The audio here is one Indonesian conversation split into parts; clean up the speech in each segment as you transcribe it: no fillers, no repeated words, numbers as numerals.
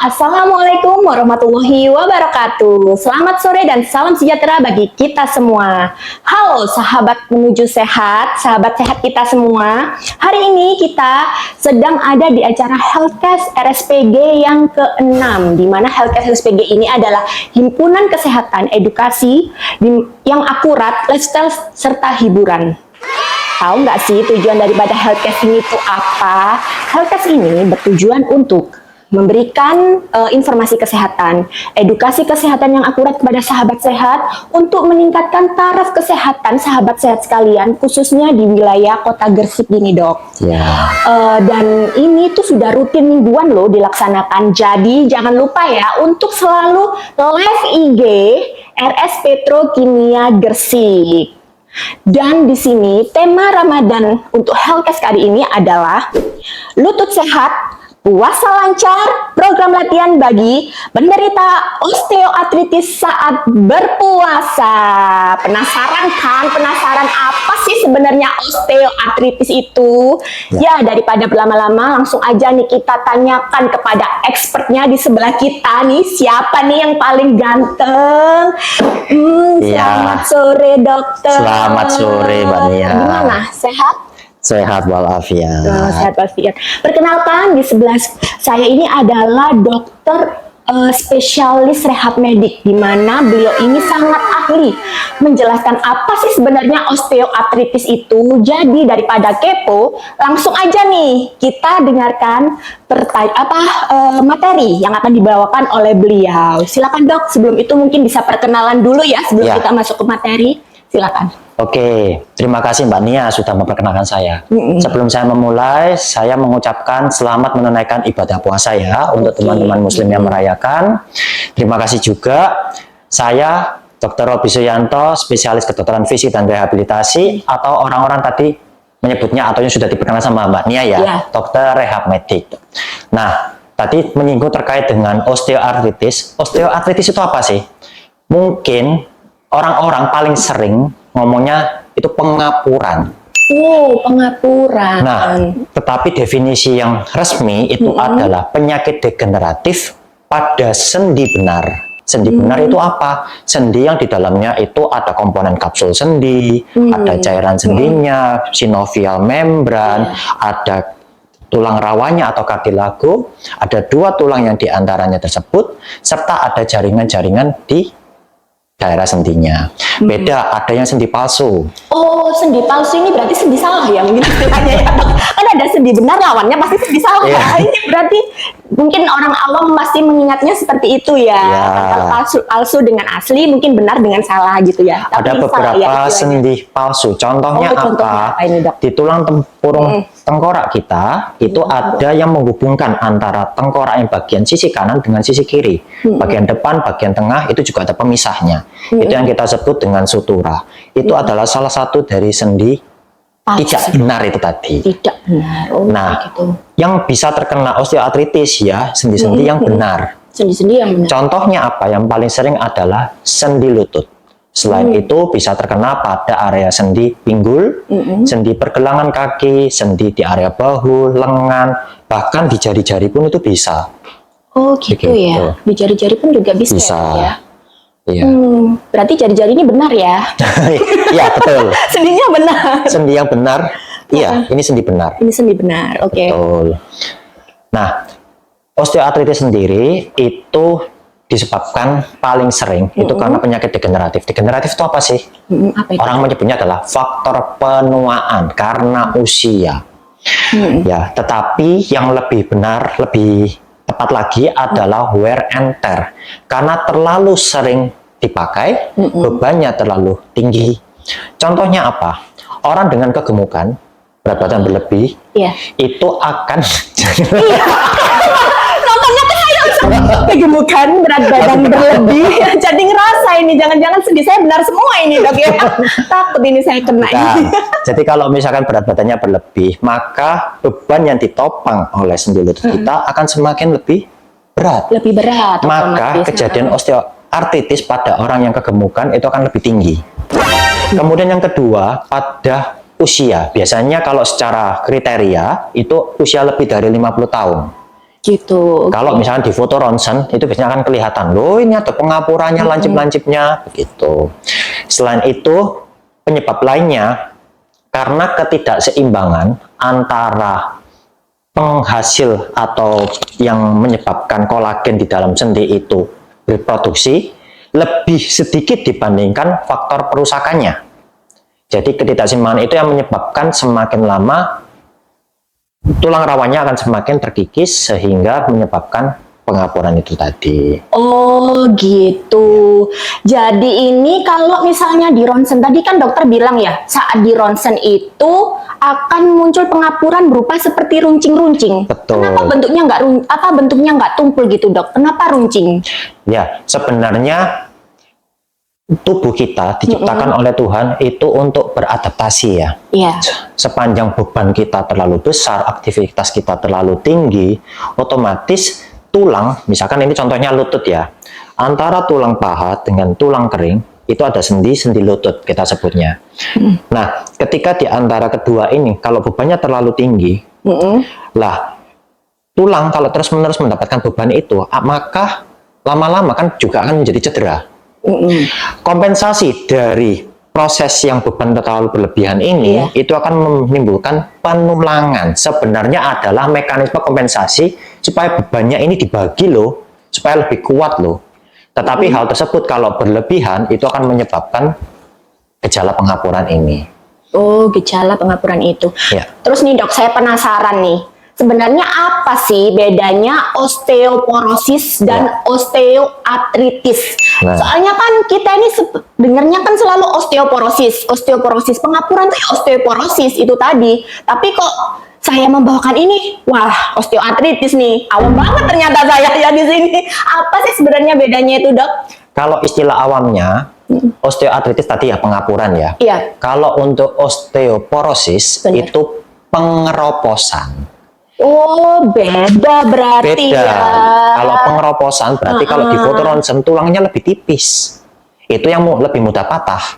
Assalamualaikum warahmatullahi wabarakatuh. Selamat sore dan salam sejahtera bagi kita semua. Halo sahabat menuju sehat, sahabat sehat kita semua. Hari ini kita sedang ada di acara Healthcast RSPG yang ke-6, di mana Healthcast RSPG ini adalah himpunan kesehatan edukasi yang akurat, lifestyle serta hiburan. Tahu nggak sih tujuan daripada Healthcast ini itu apa? Healthcast ini bertujuan untuk memberikan informasi kesehatan, edukasi kesehatan yang akurat kepada sahabat sehat untuk meningkatkan taraf kesehatan sahabat sehat sekalian, khususnya di wilayah Kota Gresik ini, Dok. Dan ini tuh sudah rutin mingguan loh dilaksanakan. Jadi jangan lupa ya untuk selalu live IG RS Petrokimia Gresik. Dan di sini tema Ramadan untuk Healthcast kali ini adalah lutut sehat, puasa lancar, program latihan bagi penderita osteoartritis saat berpuasa. Penasaran kan? Penasaran apa sih sebenarnya osteoartritis itu? Ya, daripada berlama-lama langsung aja nih kita tanyakan kepada expertnya di sebelah kita nih. Siapa nih yang paling ganteng? Selamat sore, dokter. Selamat sore, Mbak Nia. Gimana? Sehat? Sehat walafiat. Sehat walafiat. Perkenalkan, di sebelah saya ini adalah dokter spesialis rehab medik, di mana beliau ini sangat ahli menjelaskan apa sih sebenarnya osteoartritis itu. Jadi daripada kepo, langsung aja nih kita dengarkan materi yang akan dibawakan oleh beliau. Silakan, Dok. Sebelum itu mungkin bisa perkenalan dulu ya sebelum kita masuk ke materi. Silakan. Oke, terima kasih Mbak Nia sudah memperkenalkan saya. Sebelum saya memulai, saya mengucapkan selamat menunaikan ibadah puasa ya untuk teman-teman muslim yang merayakan. Terima kasih juga. Saya Dr. Robi Suyanto, spesialis kedokteran fisik dan rehabilitasi, atau orang-orang tadi menyebutnya atau yang sudah diperkenalkan sama Mbak Nia ya, dokter rehab medik. Nah, tadi menyinggung terkait dengan osteoartritis. Osteoartritis itu apa sih? Mungkin orang-orang paling sering ngomongnya itu pengapuran. Pengapuran. Nah, tetapi definisi yang resmi itu adalah penyakit degeneratif pada sendi benar. Sendi benar itu apa? Sendi yang di dalamnya itu ada komponen kapsul sendi, ada cairan sendinya, sinovial membran, ada tulang rawanya atau kartilago, ada dua tulang yang diantaranya tersebut, serta ada jaringan-jaringan di daerah sendinya. Beda, ada yang sendi palsu. Oh, sendi palsu ini berarti sendi salah ya mungkin istilahnya ya. Kan ada sendi benar, lawannya pasti sendi salah. Ini berarti mungkin orang awam masih mengingatnya seperti itu ya. Antara palsu dengan asli, mungkin benar dengan salah gitu ya. Tapi ada beberapa sendi palsu. Contohnya apa? Ini, Dok? Di tulang tempurung tengkorak kita itu ada yang menghubungkan antara tengkorak yang bagian sisi kanan dengan sisi kiri. Bagian depan, bagian tengah itu juga ada pemisahnya. Itu yang kita sebut dengan sutura. Itu adalah salah satu dari sendi tidak benar itu tadi. Tidak benar. Yang bisa terkena osteoartritis ya sendi-sendi yang benar. Sendi-sendi yang benar. Contohnya apa? Yang paling sering adalah sendi lutut. Selain itu bisa terkena pada area sendi pinggul, sendi pergelangan kaki, sendi di area bahu, lengan, bahkan di jari-jari pun itu bisa. Oh gitu ya. Di jari-jari pun juga bisa. Ya? Iya. Berarti jari-jari ini benar ya? Iya betul. Sendinya benar. Sendi yang benar. Iya, ini sendi benar. Ini sendi benar. Oke. Betul. Nah, osteoartritis sendiri itu disebabkan paling sering itu karena penyakit degeneratif. Degeneratif itu apa sih? Apa itu? Orang menyebutnya adalah faktor penuaan karena usia. Ya, tetapi yang lebih benar, lebih tepat lagi adalah wear and tear. Karena terlalu sering dipakai, bebannya terlalu tinggi. Contohnya apa? Orang dengan kegemukan, berat badan berlebih, itu akan nontonnya ke saya kegemukan, berat badan berlebih. Jadi ngerasa ini, jangan-jangan sendi saya benar semua ini, Dok ya. Takut ini saya kena. Jadi kalau misalkan berat badannya berlebih, maka beban yang ditopang oleh sendi lutut kita akan semakin lebih berat. Lebih berat. Maka kejadian osteoartritis pada orang yang kegemukan itu akan lebih tinggi. Kemudian yang kedua, pada usia. Biasanya kalau secara kriteria itu usia lebih dari 50 tahun. Gitu. Kalau misalnya di foto ronsen itu biasanya akan kelihatan, loh ini ada pengapurannya, lancip-lancipnya, begitu. Selain itu, penyebab lainnya karena ketidakseimbangan antara penghasil atau yang menyebabkan kolagen di dalam sendi itu berproduksi lebih sedikit dibandingkan faktor perusakannya. Jadi ketidakseimbangan itu yang menyebabkan semakin lama tulang rawannya akan semakin terkikis sehingga menyebabkan pengapuran itu tadi. Oh gitu. Jadi ini kalau misalnya di ronsen tadi kan dokter bilang ya, saat di ronsen itu akan muncul pengapuran berupa seperti runcing-runcing. Betul. Kenapa bentuknya nggak tumpul gitu dok? Kenapa runcing? Ya, sebenarnya tubuh kita diciptakan oleh Tuhan itu untuk beradaptasi ya. Iya. Sepanjang beban kita terlalu besar, aktivitas kita terlalu tinggi, otomatis tulang, misalkan ini contohnya lutut ya, antara tulang paha dengan tulang kering itu ada sendi lutut kita sebutnya. Nah, ketika di antara kedua ini kalau bebannya terlalu tinggi, lah tulang kalau terus-menerus mendapatkan beban itu, maka lama-lama kan juga akan menjadi cedera. Kompensasi dari proses yang beban terlalu berlebihan ini itu akan menimbulkan penulangan. Sebenarnya adalah mekanisme kompensasi supaya bebannya ini dibagi loh, supaya lebih kuat loh. Tetapi hal tersebut kalau berlebihan itu akan menyebabkan gejala pengapuran ini. Oh, gejala pengapuran itu. Ya. Terus nih dok, saya penasaran nih. Sebenarnya apa sih bedanya osteoporosis dan osteoartritis? Nah. Soalnya kan kita ini dengarnya kan selalu osteoporosis, pengapuran tuh ya osteoporosis itu tadi. Tapi kok saya membawakan ini, wah osteoartritis nih, awam banget ternyata saya ya di sini. Apa sih sebenarnya bedanya itu dok? Kalau istilah awamnya, osteoartritis tadi ya pengapuran ya. Iya. Kalau untuk osteoporosis Benar. itu pengeroposan. Oh, beda berarti Beda. ya. Kalau pengeroposan berarti kalau di foto ronsen tulangnya lebih tipis. Itu yang lebih mudah patah.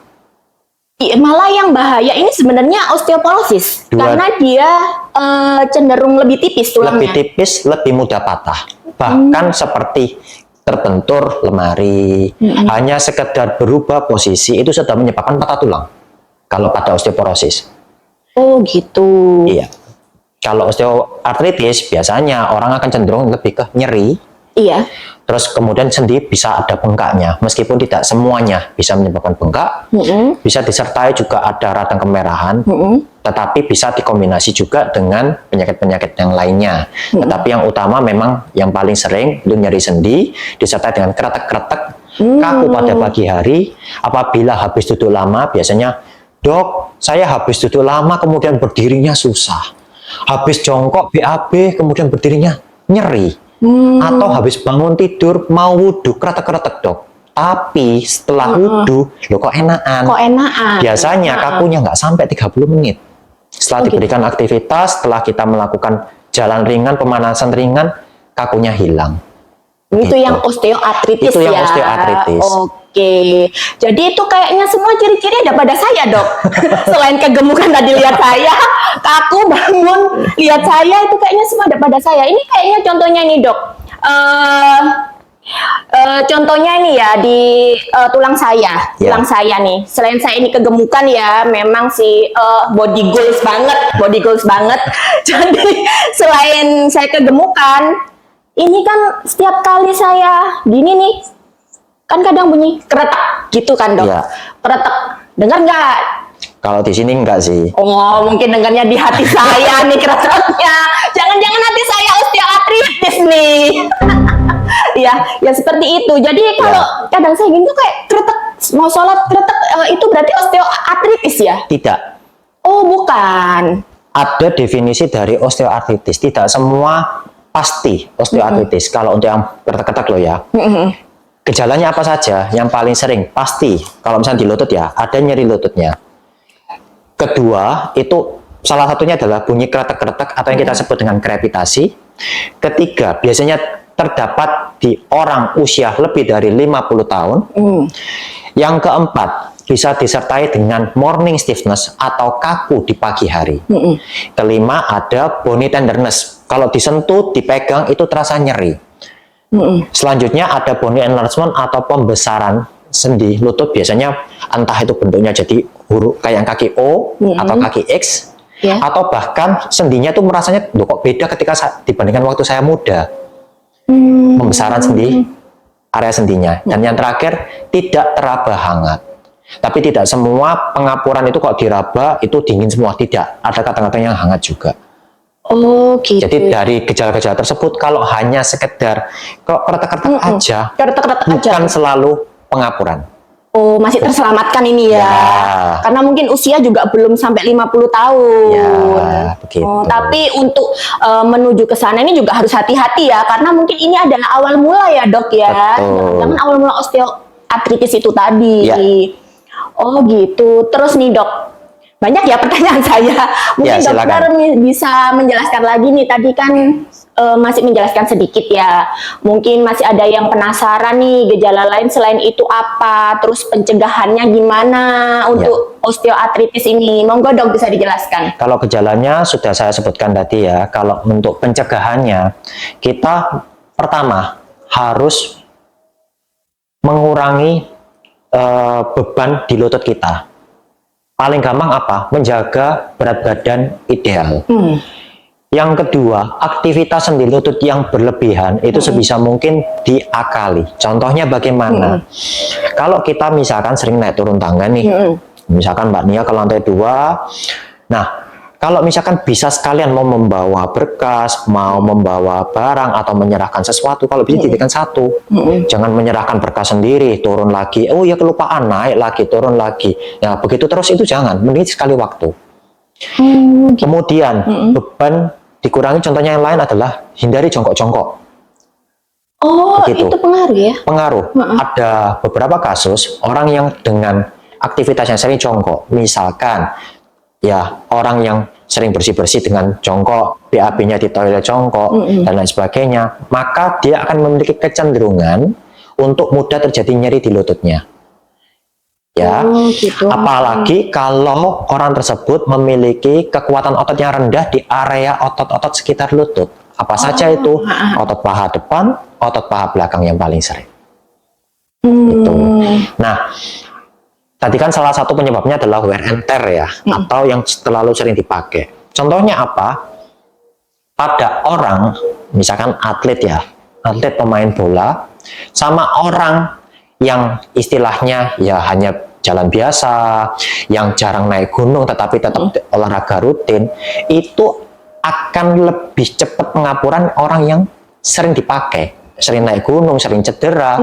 Malah yang bahaya ini sebenarnya osteoporosis karena dia cenderung lebih tipis tulangnya. Lebih tipis, lebih mudah patah. Bahkan seperti terbentur lemari, hanya sekedar berubah posisi itu sudah menyebabkan patah tulang. Kalau pada osteoporosis. Oh gitu. Iya. Kalau osteoartritis biasanya orang akan cenderung lebih ke nyeri. Iya. Terus kemudian sendi bisa ada bengkaknya, meskipun tidak semuanya bisa menyebabkan bengkak. Bisa disertai juga ada radang kemerahan, tetapi bisa dikombinasi juga dengan penyakit-penyakit yang lainnya. Tetapi yang utama memang yang paling sering itu nyeri sendi, disertai dengan kretek-kretek, kaku pada pagi hari. Apabila habis duduk lama, biasanya, dok, saya habis duduk lama kemudian berdirinya susah. Habis jongkok BAB kemudian berdirinya nyeri. Atau habis bangun tidur mau wudhu kretek-kretek dok, tapi setelah wudhu lo kok enakan. Biasanya kakunya nggak sampai 30 menit setelah diberikan aktivitas, setelah kita melakukan jalan ringan, pemanasan ringan, kakunya hilang. Itu Gitu. yang osteoartritis Itu yang ya. osteoartritis. Oke. Jadi itu kayaknya semua ciri-ciri ada pada saya, Dok. Selain kegemukan tadi lihat saya, kaku bangun lihat saya, itu kayaknya semua ada pada saya. Ini kayaknya contohnya nih, Dok. Contohnya ini ya di tulang saya, tulang saya nih. Selain saya ini kegemukan ya, memang sih body goals banget. Jadi selain saya kegemukan, ini kan setiap kali saya gini nih, kan kadang bunyi keretak gitu kan dok? Iya. Keretak, dengar nggak? Kalau di sini enggak sih. Oh, mungkin dengarnya di hati saya nih keretaknya. Jangan-jangan hati saya osteoartritis nih. Ya seperti itu. Jadi kalau kadang saya gini tuh kayak keretak, mau sholat keretak, itu berarti osteoartritis ya? Tidak. Oh, bukan. Ada definisi dari osteoartritis. Tidak semua pasti osteoartritis. Kalau untuk yang keretak-keretak loh ya. Gejalanya apa saja? Yang paling sering pasti kalau misalnya di lutut ya, ada nyeri lututnya. Kedua, itu salah satunya adalah bunyi kretek-kretek atau yang kita sebut dengan krepitasi. Ketiga, biasanya terdapat di orang usia lebih dari 50 tahun. Yang keempat, bisa disertai dengan morning stiffness atau kaku di pagi hari. Kelima, ada bony tenderness. Kalau disentuh, dipegang itu terasa nyeri. Selanjutnya ada bony enlargement atau pembesaran sendi lutut, biasanya entah itu bentuknya jadi huruf kayak kaki O atau kaki X, atau bahkan sendinya itu merasanya loh kok beda ketika dibandingkan waktu saya muda. Pembesaran sendi, area sendinya. Dan yang terakhir, tidak teraba hangat. Tapi tidak semua pengapuran itu kalau diraba itu dingin semua, tidak. Ada kadang-kadang yang hangat juga. Oh gitu. Jadi dari gejala-gejala tersebut, kalau hanya sekedar kok retak-retak aja, bukan selalu pengapuran. Oh, masih terselamatkan ini ya. Karena mungkin usia juga belum sampai 50 tahun. Ya, begitu. Oh, tapi untuk menuju ke sana ini juga harus hati-hati ya, karena mungkin ini adalah awal mula ya, Dok ya. Jangan awal mula osteoartritis itu tadi. Ya. Oh gitu. Terus nih, Dok, banyak ya pertanyaan saya. Mungkin Ya, dokter bisa menjelaskan lagi nih. Tadi kan masih menjelaskan sedikit ya. Mungkin masih ada yang penasaran nih, gejala lain selain itu apa? Terus pencegahannya gimana untuk osteoartritis ini? Monggo Dok bisa dijelaskan. Kalau gejalanya sudah saya sebutkan tadi ya. Kalau untuk pencegahannya, kita pertama harus mengurangi beban di lutut kita. Paling gampang apa? Menjaga berat badan ideal. Yang kedua, aktivitas sendi lutut yang berlebihan itu sebisa mungkin diakali. Contohnya bagaimana? Kalau kita misalkan sering naik turun tangga nih, misalkan Mbak Nia ke lantai 2, nah kalau misalkan bisa sekalian mau membawa berkas, mau membawa barang atau menyerahkan sesuatu, kalau bisa jadikan satu. Jangan menyerahkan berkas sendiri, turun lagi, oh ya kelupaan, naik lagi, turun lagi. Ya begitu terus itu jangan, mending sekali waktu. Kemudian beban dikurangi, contohnya yang lain adalah hindari jongkok-jongkok. Oh, Begitu. itu pengaruh ya? Pengaruh. Ada beberapa kasus orang yang dengan aktivitas yang sering jongkok, misalkan ya orang yang sering bersih-bersih dengan jongkok, BAB-nya di toilet jongkok, dan lain sebagainya, maka dia akan memiliki kecenderungan untuk mudah terjadi nyeri di lututnya. Ya, Gitu. apalagi kalau orang tersebut memiliki kekuatan otot yang rendah di area otot-otot sekitar lutut. Apa saja itu? Otot paha depan, otot paha belakang yang paling sering. Gitu. Nah, tadi kan salah satu penyebabnya adalah wear and tear ya, atau yang terlalu sering dipakai. Contohnya apa? Pada orang, misalkan atlet ya, atlet pemain bola, sama orang yang istilahnya ya hanya jalan biasa, yang jarang naik gunung tetapi tetap olahraga rutin, itu akan lebih cepat pengapuran orang yang sering dipakai. Sering naik gunung, sering cedera,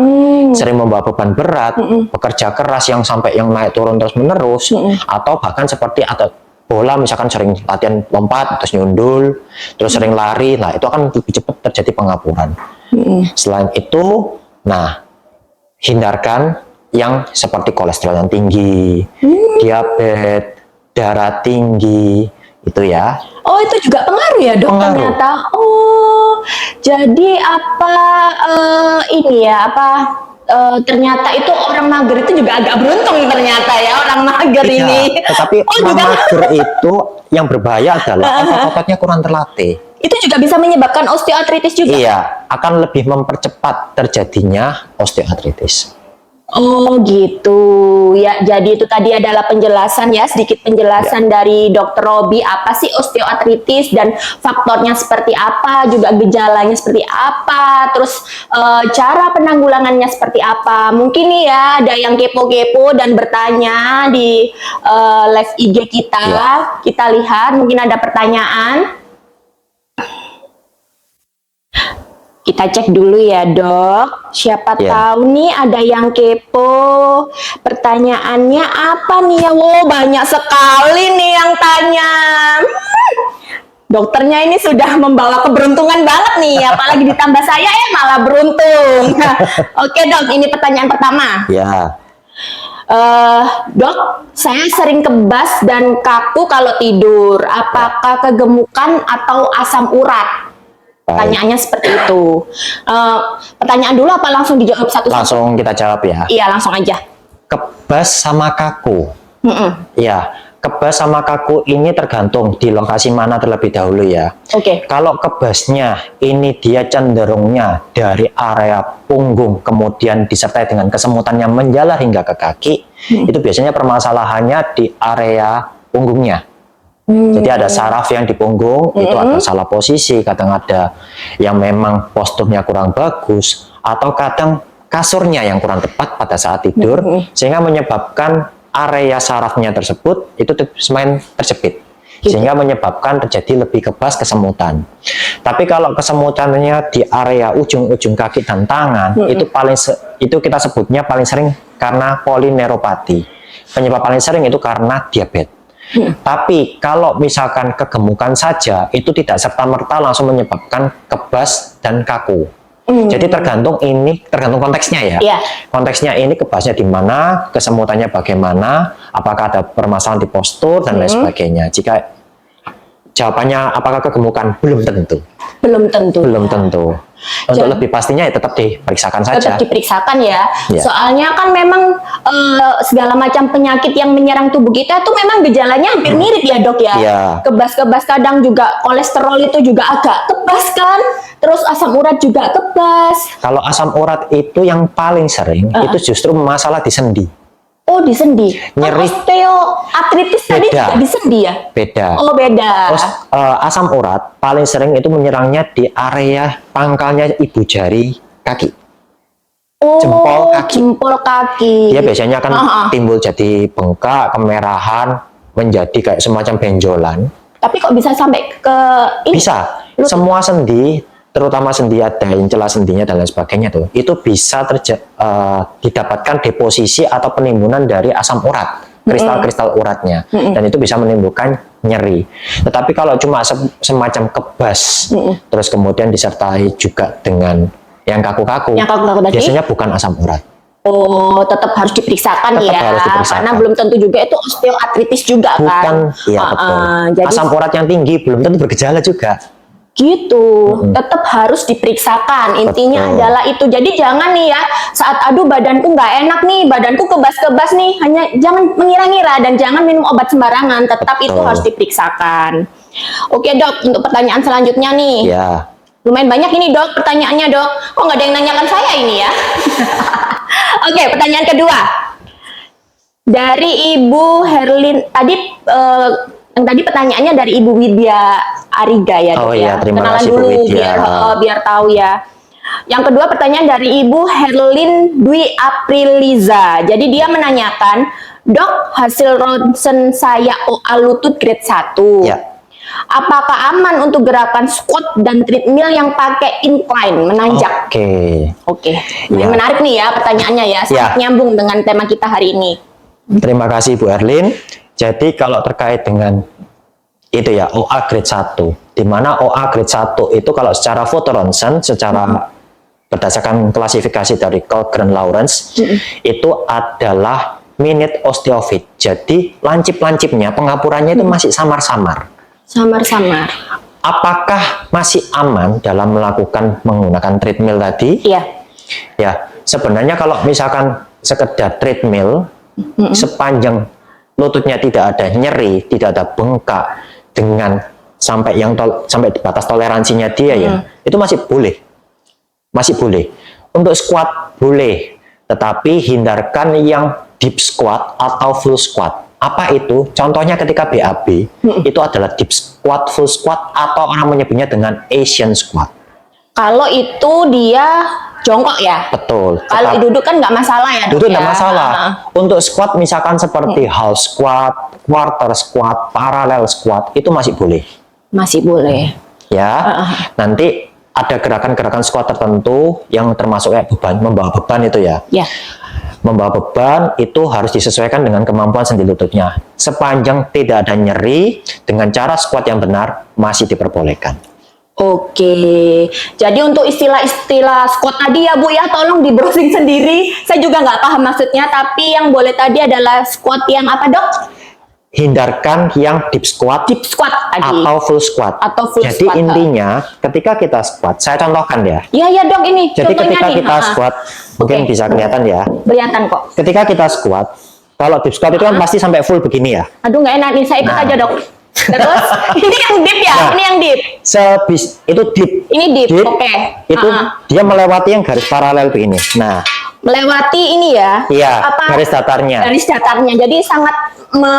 sering membawa beban berat, bekerja keras yang sampai yang naik turun terus menerus, atau bahkan seperti atlet bola misalkan sering latihan lompat terus nyundul, terus sering lari, nah itu akan lebih cepat terjadi pengapuran. Selain itu, nah hindarkan yang seperti kolesterol yang tinggi, diabetes, darah tinggi, itu ya. Oh, itu juga pengaruh ya, Dok? Pengaruh. Ternyata. Oh, jadi apa ini ya, ternyata itu orang mager itu juga agak beruntung ternyata ya, orang mager Iya, ini. tetapi orang juga mager itu yang berbahaya adalah otot-ototnya kurang terlatih. itu juga bisa menyebabkan osteoartritis juga. Iya, akan lebih mempercepat terjadinya osteoartritis. Oh gitu ya, jadi itu tadi adalah penjelasan ya, sedikit penjelasan dari Dr. Robi apa sih osteoartritis dan faktornya seperti apa, juga gejalanya seperti apa, terus cara penanggulangannya seperti apa. Mungkin nih ya ada yang kepo-kepo dan bertanya di live IG kita, kita lihat mungkin ada pertanyaan. Kita cek dulu ya, Dok. Siapa tahu nih ada yang kepo. Pertanyaannya apa nih ya? Wow, banyak sekali nih yang tanya. Dokternya ini sudah membawa keberuntungan banget nih, apalagi ditambah saya malah beruntung. Oke, Dok, ini pertanyaan pertama. Ya. Dok, saya sering kebas dan kaku kalau tidur. Apakah kegemukan atau asam urat? Pertanyaannya seperti itu. Pertanyaan dulu apa langsung dijawab satu-satu? Langsung kita jawab ya. Iya, langsung aja. kebas sama kaku. Mm-mm. Ya, kebas sama kaku ini tergantung di lokasi mana terlebih dahulu ya. Oke. Kalau kebasnya ini dia cenderungnya dari area punggung kemudian disertai dengan kesemutan yang menjalar hingga ke kaki, itu biasanya permasalahannya di area punggungnya. Jadi ada saraf yang di punggung, itu ada salah posisi, kadang ada yang memang posturnya kurang bagus, atau kadang kasurnya yang kurang tepat pada saat tidur, sehingga menyebabkan area sarafnya tersebut itu semakin terjepit, sehingga menyebabkan terjadi lebih kebas kesemutan. Tapi kalau kesemutannya di area ujung-ujung kaki dan tangan, itu kita sebutnya paling sering karena polineuropati. Penyebab paling sering itu karena diabetes. Tapi kalau misalkan kegemukan saja, itu tidak serta-merta langsung menyebabkan kebas dan kaku. Jadi tergantung konteksnya ya. Yeah. Konteksnya ini kebasnya di mana, kesemutannya bagaimana, apakah ada permasalahan di postur dan lain sebagainya. Jika jawabannya apakah kegemukan, belum tentu. Belum tentu. Belum tentu. Untuk lebih pastinya ya tetap diperiksakan saja. Tetap diperiksakan ya. Ya. Soalnya kan memang segala macam penyakit yang menyerang tubuh kita itu memang gejalanya hampir mirip ya dok ya. Ya. Kebas-kebas kadang juga kolesterol itu juga agak kebas kan. Terus asam urat juga kebas. Kalau asam urat itu yang paling sering itu justru masalah di sendi. Oh di sendi. Nyeri. Osteoartritis tadi Beda. juga di sendi ya? Beda. Oh beda. Terus asam urat paling sering itu menyerangnya di area pangkalnya ibu jari kaki. Oh, jempol kaki. Jempol kaki. Dia biasanya kan timbul jadi bengkak, kemerahan, menjadi kayak semacam benjolan. Tapi kok bisa sampai ke ini? Bisa. Semua sendi, terutama sendi ada celah sendinya dan lain sebagainya tuh, itu bisa didapatkan deposisi atau penimbunan dari asam urat, kristal-kristal uratnya, dan itu bisa menimbulkan nyeri. Tetapi kalau cuma semacam kebas, terus kemudian disertai juga dengan yang kaku-kaku, tadi? biasanya bukan asam urat. Oh, tetap harus diperiksakan Tetap ya, harus diperiksakan. karena belum tentu juga itu osteoartritis juga Bukan, kan. iya betul. Jadi Asam urat yang tinggi belum tentu bergejala juga. gitu, tetap harus diperiksakan. Intinya Betul. adalah itu. Jadi jangan nih ya, saat aduh badanku nggak enak nih, badanku kebas-kebas nih, hanya jangan mengira-ngira dan jangan minum obat sembarangan. Tetap itu Betul. harus diperiksakan. Oke dok, untuk pertanyaan selanjutnya nih. Ya. Lumayan banyak ini dok pertanyaannya dok. Kok nggak ada yang nanyakan saya ini ya? Oke, pertanyaan kedua. Dari Ibu Herlin, yang tadi pertanyaannya dari Ibu Widya Ariga ya dok Oh ya. iya, terima Kenalan kasih, Bu dulu Widya. biar tahu ya. Yang kedua pertanyaan dari Ibu Herlin Dwi Apriliza. Jadi dia menanyakan, dok hasil ronsen saya OA lutut grade 1. Ya. Apakah aman untuk gerakan squat dan treadmill yang pakai incline menanjak? Oke. Ya. Menarik nih ya pertanyaannya ya, sangat nyambung dengan tema kita hari ini. Terima kasih Bu Erlin. Jadi kalau terkait dengan itu ya OA grade 1, di mana OA grade 1 itu kalau secara foto ronsen, secara berdasarkan klasifikasi dari Colquhoun-Lawrence, itu adalah minute osteophyte. Jadi lancip-lancipnya, pengapurannya itu masih samar-samar. Samar-samar. Apakah masih aman dalam menggunakan treadmill tadi? Iya. Ya, sebenarnya kalau misalkan sekedar treadmill, sepanjang lututnya tidak ada nyeri, tidak ada bengkak, dengan sampai di batas toleransinya dia ya, itu masih boleh. Masih boleh. Untuk squat boleh, tetapi hindarkan yang deep squat atau full squat. Apa itu? Contohnya ketika BAB, itu adalah deep squat, full squat, atau orang menyebutnya dengan Asian squat. Kalau itu dia jongkok ya? Betul. Kalau duduk kan nggak masalah ya? Duduk ya? nggak masalah. Untuk squat misalkan seperti half squat, quarter squat, parallel squat, itu masih boleh. Masih boleh. Ya, nanti ada gerakan-gerakan squat tertentu yang termasuk kayak membawa beban itu ya. Ya. Membawa beban itu harus disesuaikan dengan kemampuan sendi lututnya. Sepanjang tidak ada nyeri, dengan cara squat yang benar masih diperbolehkan. Oke, jadi untuk istilah-istilah squat tadi ya Bu ya, tolong di browsing sendiri. Saya juga nggak paham maksudnya, tapi yang boleh tadi adalah squat yang apa dok? hindarkan yang deep squat, tadi. atau full squat. Jadi squat. intinya ketika kita squat, saya contohkan ya. Iya Dok, ini Jadi contohnya ketika nih. kita squat, mungkin bisa kelihatan ya. Kelihatan kok. Ketika kita squat, kalau deep squat itu kan pasti sampai full begini ya. Aduh nggak enak nih, saya ikut aja Dok. Terus ini yang deep ya, Nah. ini yang deep. Itu deep. Ini deep, oke. Itu dia melewati yang garis paralel begini. Nah, Melewati ini ya. iya, Apa? garis datarnya. Garis datarnya. Jadi sangat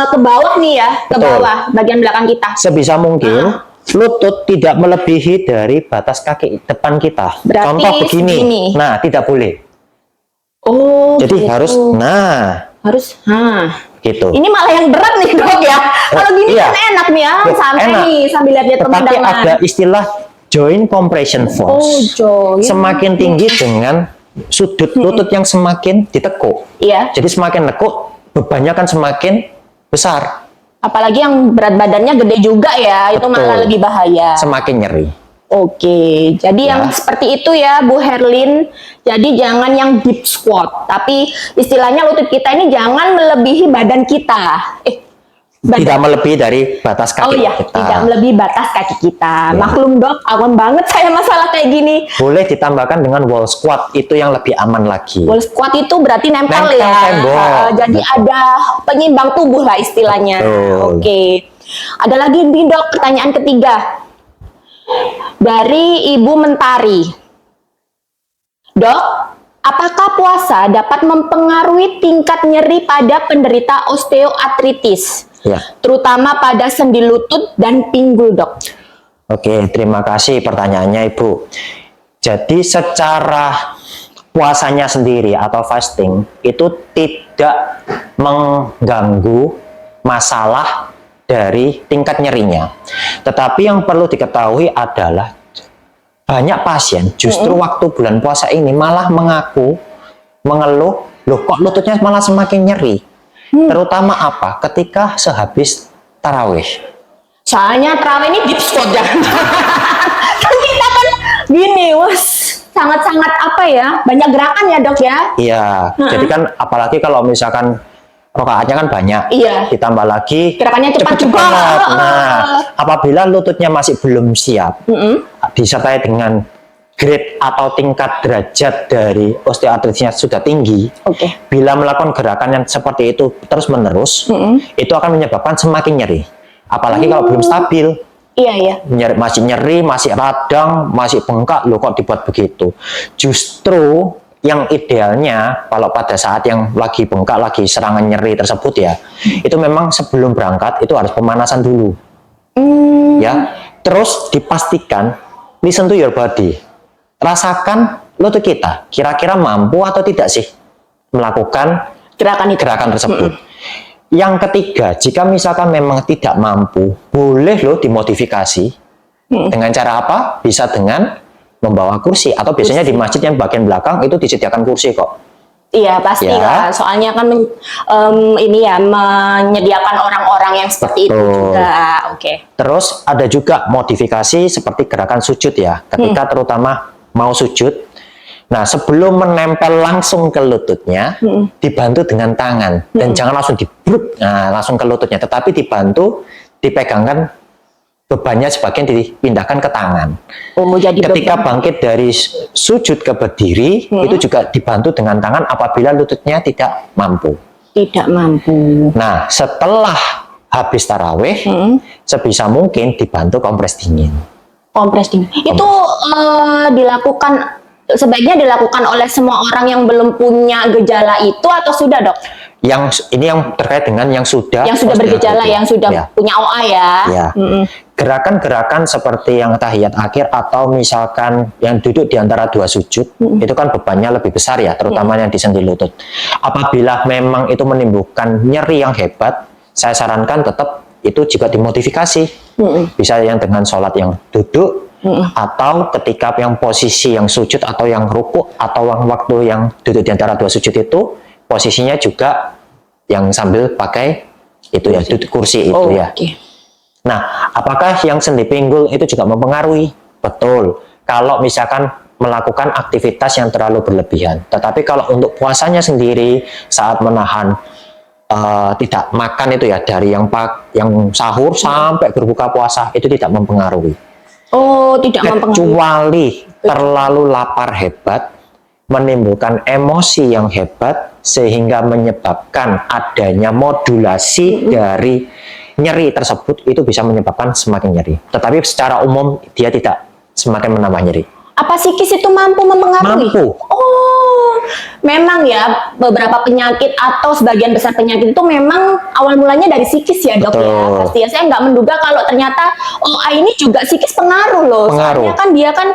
ke bawah nih ya, ke Betul. bawah bagian belakang kita. Sebisa mungkin lutut tidak melebihi dari batas kaki depan kita. Berarti Contoh begini. segini. Nah, tidak boleh. Oh, Jadi gitu. harus gitu. Ini malah yang berat nih Dok ya. Kalau gini iya. kan enak nih ya, Loh, santai enak. nih sambil lihat-lihat Tetapi pemandangan. ada istilah joint compression Oh, force. joint. Semakin tinggi dengan sudut lutut yang semakin ditekuk. Iya. Jadi semakin nekuk, bebannya kan semakin besar, Apalagi yang berat badannya gede juga ya, itu Betul. malah lebih bahaya. semakin nyeri. Oke, jadi yang seperti itu ya Bu Herlin. Jadi jangan yang deep squat, tapi istilahnya lutut kita ini jangan melebihi badan kita. Tidak melebihi dari batas kaki Oh iya, kita. tidak melebihi batas kaki kita. Ya. Maklum Dok, awam banget saya masalah kayak gini. Boleh ditambahkan dengan wall squat, itu yang lebih aman lagi. Wall squat itu berarti nempel Nempel ya. tembok. Jadi Betul. ada penyeimbang tubuh lah istilahnya. Betul. Oke. Ada lagi nih Dok, pertanyaan ketiga. Dari Ibu Mentari. Dok, apakah puasa dapat mempengaruhi tingkat nyeri pada penderita osteoartritis? Ya. Terutama pada sendi lutut dan pinggul, Dok. Oke, terima kasih pertanyaannya Ibu. Jadi secara puasanya sendiri atau fasting itu tidak mengganggu masalah dari tingkat nyerinya. Tetapi yang perlu diketahui adalah banyak pasien justru waktu bulan puasa ini malah mengeluh, loh kok lututnya malah semakin nyeri. Terutama apa? Ketika sehabis tarawih. Soalnya terawih ini deep squat ya. Kan kita kan gini, sangat-sangat apa ya, banyak gerakan ya Dok ya. Iya, jadi kan apalagi kalau misalkan rokaatnya kan banyak, Iya. ditambah lagi Gerakannya cepat juga. cepet-cepet. Nah, apabila lututnya masih belum siap, disertai dengan grade atau tingkat derajat dari osteoartritisnya sudah tinggi, Oke. bila melakukan gerakan yang seperti itu terus-menerus, itu akan menyebabkan semakin nyeri. Apalagi kalau belum stabil. Iya. Masih nyeri, masih radang, masih bengkak, loh kok dibuat begitu. Justru yang idealnya kalau pada saat yang lagi bengkak, lagi serangan nyeri tersebut ya, itu memang sebelum berangkat itu harus pemanasan dulu. Ya, terus dipastikan listen to your body. Rasakan lutut kita, kira-kira mampu atau tidak sih melakukan gerakan tersebut. Yang ketiga, jika misalkan memang tidak mampu, boleh loh dimodifikasi. Dengan cara apa? Bisa dengan membawa kursi, atau biasanya di masjid yang bagian belakang itu disediakan kursi kok. Iya pasti Ya. lah. Soalnya kan ini ya menyediakan orang-orang yang seperti itu Betul. juga. Oke. Terus ada juga modifikasi seperti gerakan sujud ya, ketika terutama mau sujud. Nah, sebelum menempel langsung ke lututnya, dibantu dengan tangan dan jangan langsung dibruk, langsung ke lututnya, tetapi dibantu dipegangkan bebannya sebagian dipindahkan ke tangan. Oh, jadi Ketika bangkit dari sujud ke berdiri, itu juga dibantu dengan tangan apabila lututnya tidak mampu. tidak mampu. Nah, setelah habis tarawih, sebisa mungkin dibantu kompres dingin. Kompres dingin. Itu sebaiknya dilakukan oleh semua orang yang belum punya gejala itu atau sudah Dok? Ini yang terkait dengan yang sudah Bergejala, yang sudah Ya. punya OA ya. Ya. Gerakan-gerakan seperti yang tahiyat akhir atau misalkan yang duduk di antara dua sujud, itu kan bebannya lebih besar ya, terutama yang di sendi lutut. Apabila memang itu menimbulkan nyeri yang hebat, saya sarankan tetap itu juga dimodifikasi. Bisa yang dengan sholat yang duduk, atau ketika yang posisi yang sujud atau yang ruku atau waktu yang duduk di antara dua sujud itu posisinya juga yang sambil pakai itu ya, duduk kursi itu ya. Oke. Nah, apakah yang sendi pinggul itu juga mempengaruhi? Betul. Kalau misalkan melakukan aktivitas yang terlalu berlebihan. Tetapi kalau untuk puasanya sendiri saat menahan tidak makan itu ya dari yang sahur sampai berbuka puasa itu tidak mempengaruhi. Oh, tidak mempengaruhi. Kecuali terlalu lapar hebat menimbulkan emosi yang hebat sehingga menyebabkan adanya modulasi dari nyeri tersebut, itu bisa menyebabkan semakin nyeri. Tetapi secara umum dia tidak semakin menambah nyeri. Apa psikis itu mampu mempengaruhi? Mampu. Oh, memang ya beberapa penyakit atau sebagian besar penyakit itu memang awal mulanya dari psikis ya dok. Betul. Ya. Pasti ya, saya nggak menduga kalau ternyata ini juga psikis pengaruh loh. Pengaruh. Soalnya kan dia kan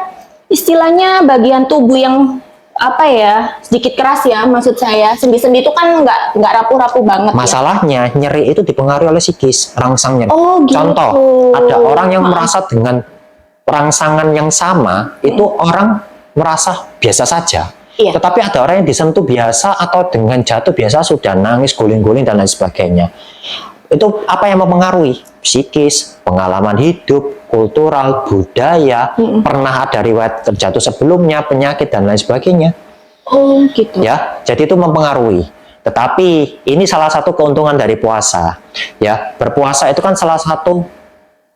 istilahnya bagian tubuh yang apa ya, sedikit keras ya maksud saya. Sendi-sendi itu kan nggak rapuh-rapuh banget. Masalahnya nyeri itu dipengaruhi oleh psikis, rangsang nyeri. Oh, gitu. Contoh, ada orang yang merasa dengan rangsangan yang sama itu orang merasa biasa saja. Iya. Tetapi ada orang yang disentuh biasa atau dengan jatuh biasa sudah nangis, guling-guling dan lain sebagainya. Itu apa yang mempengaruhi? Psikis, pengalaman hidup, kultural, budaya, pernah ada riwayat terjatuh sebelumnya, penyakit dan lain sebagainya. Oh, gitu. Ya, jadi itu mempengaruhi. Tetapi ini salah satu keuntungan dari puasa. Ya, berpuasa itu kan salah satu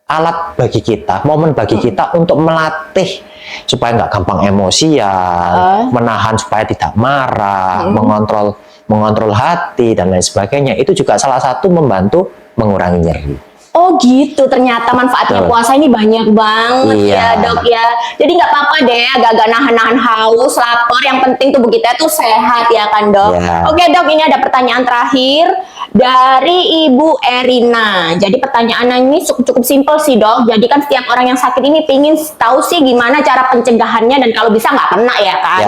alat bagi kita, momen bagi kita untuk melatih supaya nggak gampang emosian, menahan supaya tidak marah, mengontrol hati dan lain sebagainya. Itu juga salah satu membantu mengurangi nyeri. Oh gitu, ternyata manfaatnya puasa ini banyak banget ya dok ya. Jadi nggak apa-apa deh, agak-agak nahan-nahan haus, lapar. Yang penting tubuh kita itu sehat ya kan dok. Oke dok, ini ada pertanyaan terakhir dari Ibu Erina. Jadi pertanyaannya ini cukup simpel sih dok. Jadi kan setiap orang yang sakit ini pingin tahu sih gimana cara pencegahannya dan kalau bisa nggak kena ya kan.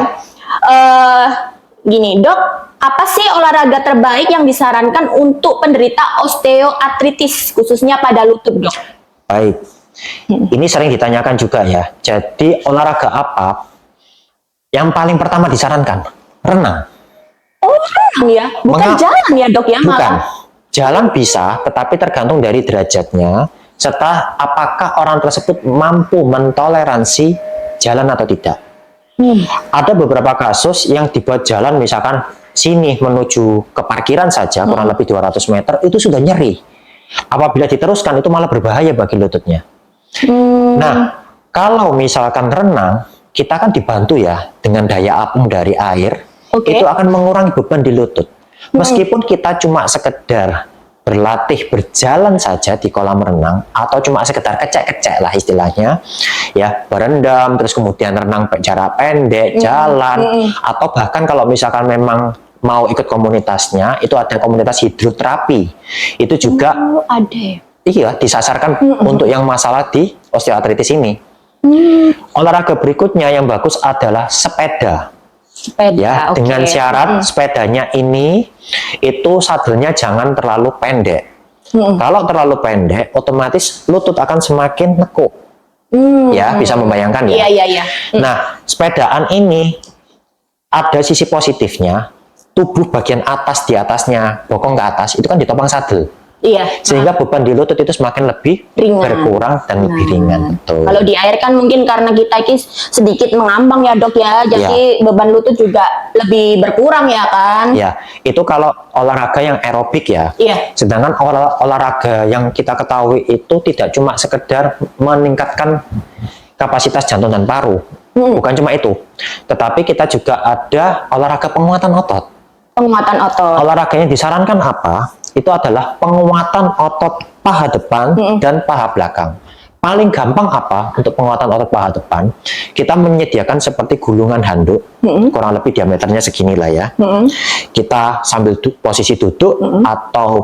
Gini dok, apa sih olahraga terbaik yang disarankan untuk penderita osteoartritis khususnya pada lutut dok? Baik, ini sering ditanyakan juga ya. Jadi olahraga apa yang paling pertama disarankan? Renang. Oh renang ya, bukan jalan ya dok ya? Bukan, jalan bisa, tetapi tergantung dari derajatnya serta apakah orang tersebut mampu mentoleransi jalan atau tidak. Ada beberapa kasus yang dibuat jalan misalkan sini menuju ke parkiran saja kurang lebih 200 meter itu sudah nyeri. Apabila diteruskan itu malah berbahaya bagi lututnya. Nah, kalau misalkan renang, kita kan dibantu ya dengan daya apung dari air, itu akan mengurangi beban di lutut. Meskipun kita cuma sekedar berlatih berjalan saja di kolam renang atau cuma sekedar kecek-kecek lah istilahnya ya, berendam terus kemudian renang jarak pendek, jalan atau bahkan kalau misalkan memang mau ikut komunitasnya itu ada komunitas hidroterapi itu juga ada. Iya, disasarkan untuk yang masalah di osteoartritis ini. Olahraga berikutnya yang bagus adalah sepeda. Ya, dengan syarat sepedanya ini itu sadelnya jangan terlalu pendek. Kalau terlalu pendek, otomatis lutut akan semakin nekuk. Ya, bisa membayangkan ya. Nah, sepedaan ini ada sisi positifnya. Tubuh bagian atas di atasnya, bokong ke atas itu kan ditopang sadel. Sehingga beban di lutut itu semakin lebih berkurang dan lebih ringan. Betul. Kalau di air kan mungkin karena kita sedikit mengambang ya dok ya, jadi beban lutut juga lebih berkurang ya kan? Ya, itu kalau olahraga yang aerobik ya. Sedangkan olahraga yang kita ketahui itu tidak cuma sekedar meningkatkan kapasitas jantung dan paru, bukan cuma itu. Tetapi kita juga ada olahraga penguatan otot. Penguatan otot. Olahraganya disarankan apa? Itu adalah penguatan otot paha depan dan paha belakang. Paling gampang apa untuk penguatan otot paha depan? Kita menyediakan seperti gulungan handuk, kurang lebih diameternya segini lah ya. Kita sambil posisi duduk atau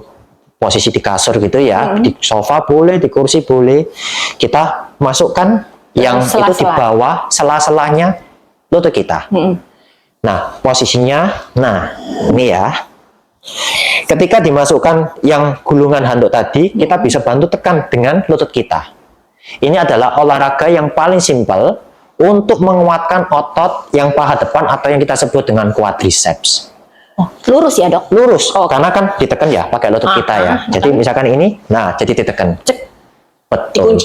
posisi di kasur gitu ya, di sofa boleh, di kursi boleh. Kita masukkan yang itu di bawah sela-selanya lutut kita. Nah, posisinya, nah ini ya. Ketika dimasukkan yang gulungan handuk tadi, kita bisa bantu tekan dengan lutut kita. Ini adalah olahraga yang paling simpel untuk menguatkan otot yang paha depan atau yang kita sebut dengan quadriceps. Lurus ya dok? Lurus, karena kan ditekan ya pakai lutut kita ya. Jadi misalkan ini, nah jadi ditekan. Betul.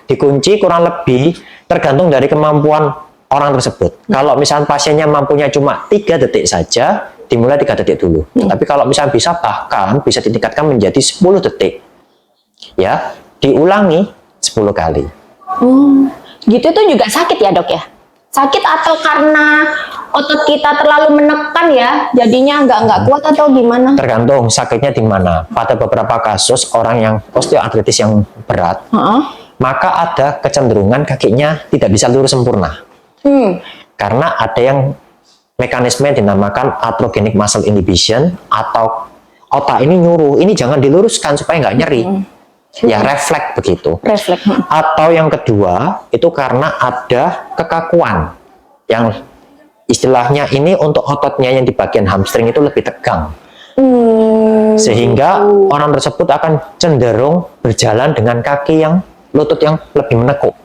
Dikunci kurang lebih tergantung dari kemampuan orang tersebut. Kalau misalnya pasiennya mampunya cuma 3 detik saja, dimulai 3 detik dulu. Tapi kalau misalnya bisa, bahkan bisa ditingkatkan menjadi 10 detik. Ya, diulangi 10 kali. Gitu itu juga sakit ya dok ya? Sakit atau karena otot kita terlalu menekan ya, jadinya nggak kuat atau gimana? Tergantung sakitnya di mana. Pada beberapa kasus orang yang osteoartritis yang berat, maka ada kecenderungan kakinya tidak bisa lurus sempurna. Karena ada yang mekanisme yang dinamakan arthrogenic muscle inhibition, atau otak ini nyuruh, ini jangan diluruskan supaya nggak nyeri. Ya, refleks begitu. Refleks. Atau yang kedua, itu karena ada kekakuan. Yang istilahnya ini untuk ototnya yang di bagian hamstring itu lebih tegang. Sehingga orang tersebut akan cenderung berjalan dengan kaki yang lutut yang lebih menekuk.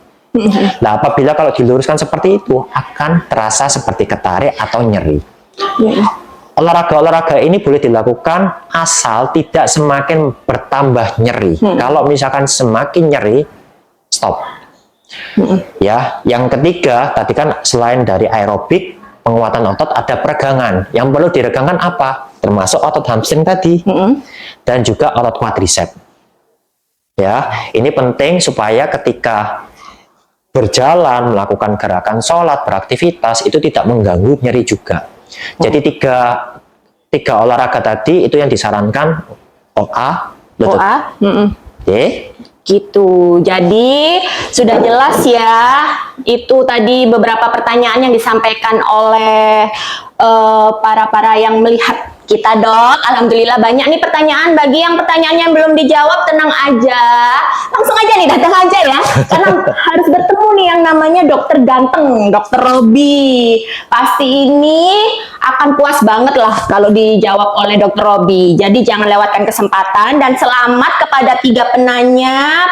Nah, apabila kalau diluruskan seperti itu, akan terasa seperti ketarik atau nyeri. Olahraga-olahraga ini boleh dilakukan asal tidak semakin bertambah nyeri. Kalau misalkan semakin nyeri, stop. Ya, yang ketiga, tadi kan selain dari aerobik, penguatan otot, ada peregangan. Yang perlu diregangkan apa? Termasuk otot hamstring tadi, dan juga otot quadricep. Ya, ini penting supaya ketika berjalan, melakukan gerakan sholat, beraktivitas, itu tidak mengganggu nyeri juga. Jadi tiga olahraga tadi itu yang disarankan OA, lutut. Gitu. Jadi sudah jelas ya, itu tadi beberapa pertanyaan yang disampaikan oleh para yang melihat kita dok. Alhamdulillah banyak nih pertanyaan. Bagi yang pertanyaannya belum dijawab, tenang aja, langsung aja nih, datang aja ya, karena harus bertemu nih yang namanya dokter ganteng, dokter Robi. Pasti ini akan puas banget lah kalau dijawab oleh dokter Robi. Jadi jangan lewatkan kesempatan, dan selamat kepada 3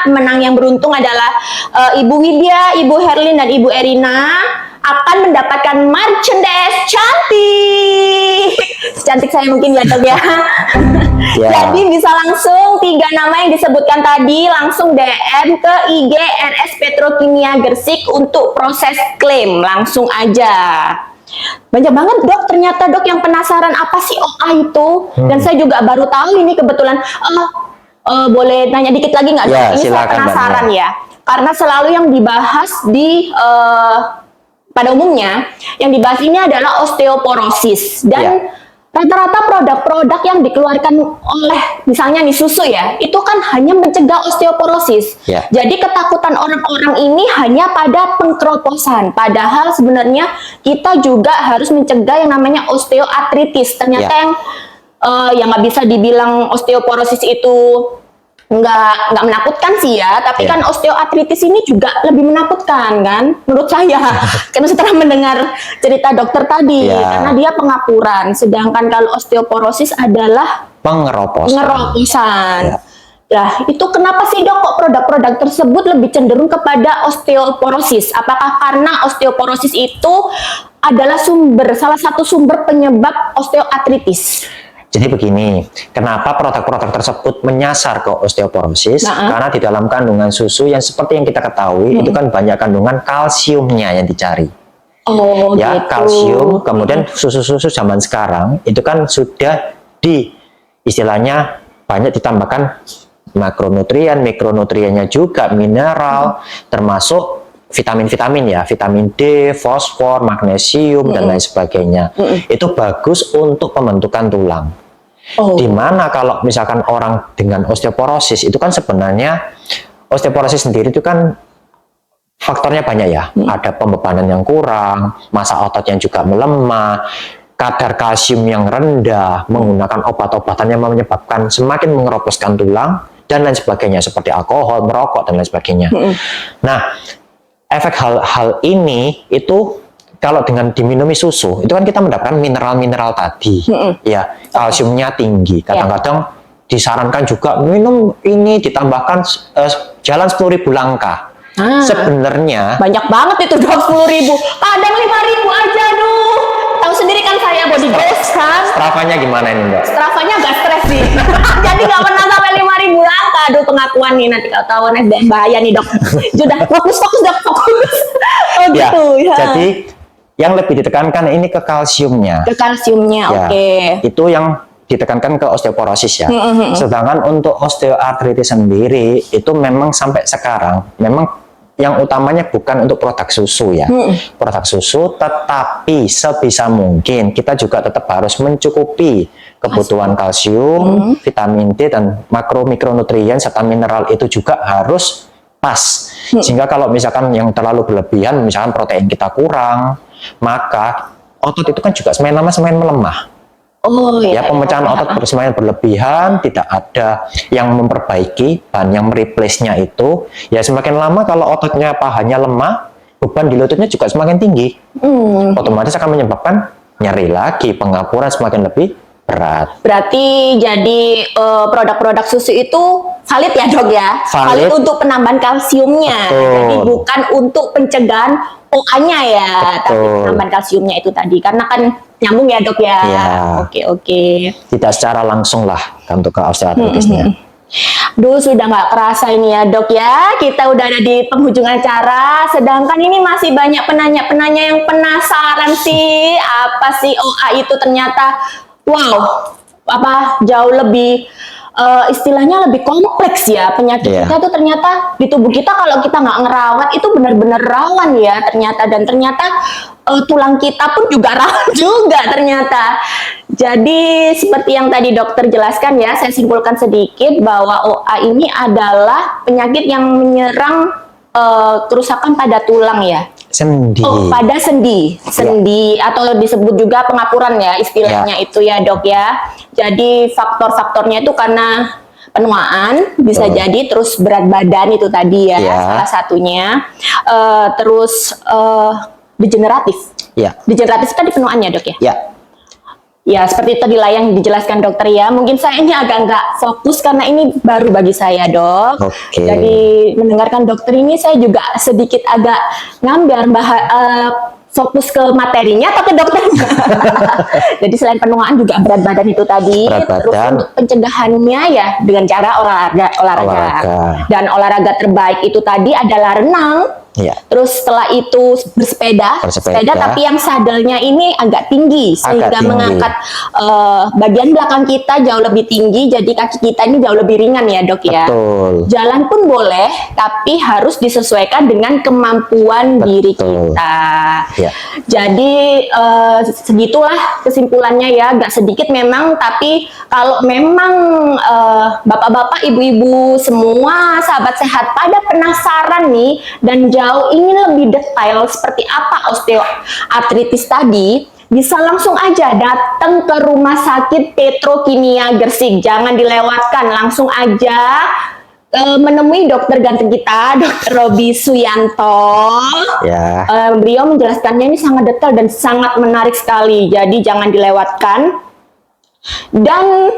pemenang yang beruntung adalah Ibu Widya, Ibu Herlin, dan Ibu Erina akan mendapatkan merchandise cantik. Cantik saya mungkin ya dok ya. Jadi bisa langsung 3 nama yang disebutkan tadi langsung DM ke IG RS Petrokimia Gresik untuk proses klaim. Langsung aja. Banyak banget dok, ternyata dok yang penasaran apa sih OA itu. Dan saya juga baru tahu ini kebetulan. Boleh nanya dikit lagi nggak? Ya, ini saya penasaran ya. Karena selalu yang dibahas di pada umumnya yang dibahas ini adalah osteoporosis, dan rata-rata produk-produk yang dikeluarkan oleh misalnya nih susu ya, itu kan hanya mencegah osteoporosis. Jadi ketakutan orang-orang ini hanya pada pengkeroposan, padahal sebenarnya kita juga harus mencegah yang namanya osteoartritis. Ternyata yang nggak bisa dibilang osteoporosis itu nggak menakutkan sih ya, tapi kan osteoartritis ini juga lebih menakutkan kan menurut saya. Karena setelah mendengar cerita dokter tadi, karena dia pengapuran, sedangkan kalau osteoporosis adalah pengeroposan. Nah, itu kenapa sih dok kok produk-produk tersebut lebih cenderung kepada osteoporosis? Apakah karena osteoporosis itu adalah salah satu sumber penyebab osteoartritis? Jadi begini, kenapa produk-produk tersebut menyasar ke osteoporosis? Karena di dalam kandungan susu yang seperti yang kita ketahui, itu kan banyak kandungan kalsiumnya yang dicari. Ya, gitu. Kalsium, kemudian susu-susu zaman sekarang, itu kan sudah istilahnya banyak ditambahkan makronutrien, mikronutriennya juga, mineral, termasuk vitamin-vitamin ya, vitamin D, fosfor, magnesium, dan lain sebagainya. Itu bagus untuk pembentukan tulang. Dimana kalau misalkan orang dengan osteoporosis, itu kan sebenarnya osteoporosis sendiri itu kan faktornya banyak ya. Ada pembebanan yang kurang, massa otot yang juga melemah, kadar kalsium yang rendah, menggunakan obat-obatan yang menyebabkan semakin mengeroposkan tulang, dan lain sebagainya, seperti alkohol, merokok, dan lain sebagainya. Nah, efek hal ini itu kalau dengan diminumi susu, itu kan kita mendapatkan mineral-mineral tadi, ya, kalsiumnya tinggi. Kadang-kadang disarankan juga minum ini ditambahkan jalan 10.000 langkah. Sebenarnya banyak banget itu 20.000, kadang 5.000 aja, aduh. Tahu sendiri kan saya body goals kan. Strafanya gimana ini Mbak? Strafanya agak stres sih. Jadi nggak pernah sampai 5.000 langkah. Aduh, pengakuan nih, nanti kalau tahu SDM bahaya nih dok. Sudah fokus dok, fokus. Gitu ya. Jadi Yang lebih ditekankan ini ke kalsiumnya. Ke kalsiumnya, Ya, oke. itu yang ditekankan ke osteoporosis ya. Sedangkan untuk osteoartritis sendiri itu memang sampai sekarang memang yang utamanya bukan untuk produk susu ya. Produk susu, tetapi sebisa mungkin kita juga tetap harus mencukupi kebutuhan kalsium, vitamin D dan makro mikronutrien serta mineral itu juga harus pas. Sehingga kalau misalkan yang terlalu berlebihan, misalkan protein kita kurang, maka otot itu kan juga semakin lama semakin melemah. Oh Ya, pemecahan otot semakin berlebihan, tidak ada yang memperbaiki dan yang mereplace-nya itu, ya semakin lama kalau ototnya pahanya lemah, beban di lututnya juga semakin tinggi. Otomatis akan menyebabkan nyeri lagi, pengapuran semakin lebih berat. Berarti jadi produk-produk susu itu valid ya dok ya? Valid. Untuk penambahan kalsiumnya. Betul. Jadi bukan untuk pencegahan OA-nya ya, tapi Betul. penambahan kalsiumnya itu tadi. Karena kan nyambung ya dok ya? Iya. Oke. Tidak secara langsung lah untuk ke osteoartritisnya. Duh, sudah nggak kerasa ini ya dok ya, kita udah ada di penghujung acara, sedangkan ini masih banyak penanya-penanya yang penasaran sih, apa sih OA itu ternyata, wow, apa jauh lebih, istilahnya lebih kompleks ya, penyakit Iya. kita tuh ternyata di tubuh kita kalau kita nggak ngerawat itu benar-benar rawan ya ternyata, dan ternyata tulang kita pun juga rawan juga ternyata. Jadi seperti yang tadi dokter jelaskan ya, saya simpulkan sedikit bahwa OA ini adalah penyakit yang menyerang kerusakan pada tulang ya. Sendi. Oh, pada sendi atau disebut juga pengapuran ya istilahnya itu ya dok ya. Jadi faktor-faktornya itu karena penuaan bisa jadi, terus berat badan itu tadi ya salah satunya, terus degeneratif. Ya. Degeneratif tadi penuaannya dok ya. Ya. Ya, seperti tadi lah yang dijelaskan dokter ya. Mungkin saya ini agak nggak fokus karena ini baru bagi saya, dok. Oke. Jadi mendengarkan dokter ini saya juga sedikit agak ngambil fokus ke materinya atau ke dokternya. Jadi selain penuaan juga berat badan itu tadi. Berat Terus badan. untuk pencegahannya ya dengan cara olahraga. Dan olahraga terbaik itu tadi adalah renang. Ya. Terus setelah itu bersepeda tapi yang sadelnya ini agak tinggi sehingga mengangkat bagian belakang kita jauh lebih tinggi, jadi kaki kita ini jauh lebih ringan ya dok ya. Betul. Jalan pun boleh tapi harus disesuaikan dengan kemampuan diri kita. Ya. Jadi segitulah kesimpulannya ya, agak sedikit memang, tapi kalau memang bapak-bapak, ibu-ibu semua sahabat sehat pada penasaran nih dan jauh ingin lebih detail seperti apa osteoartritis tadi, bisa langsung aja datang ke Rumah Sakit Petrokimia Gresik. Jangan dilewatkan, langsung aja menemui dokter ganteng kita, Dr. Robi Suyanto. Ya. Beliau menjelaskannya ini sangat detail dan sangat menarik sekali. Jadi jangan dilewatkan. Dan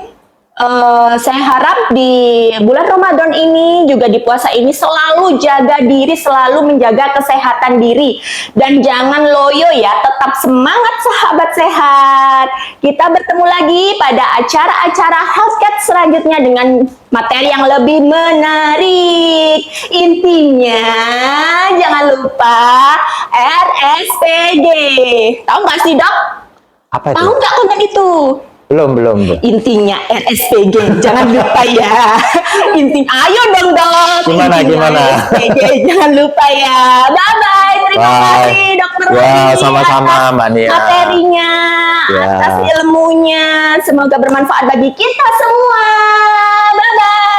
saya harap di bulan Ramadan ini juga di puasa ini selalu jaga diri, selalu menjaga kesehatan diri, dan jangan loyo ya, tetap semangat sahabat sehat. Kita bertemu lagi pada acara-acara Healthcare selanjutnya dengan materi yang lebih menarik. Intinya jangan lupa RSPG. Tahu nggak sih dok? Apa itu? Tahu nggak konten itu? Belum. Intinya RSPG, jangan lupa ya. Ayo dong dok. Gimana? RSPG, jangan lupa ya. Bye bye. Terima kasih dokter. Sama-sama Mbak Nia. Materinya, Ya. atas ilmunya, semoga bermanfaat bagi kita semua. Bye bye.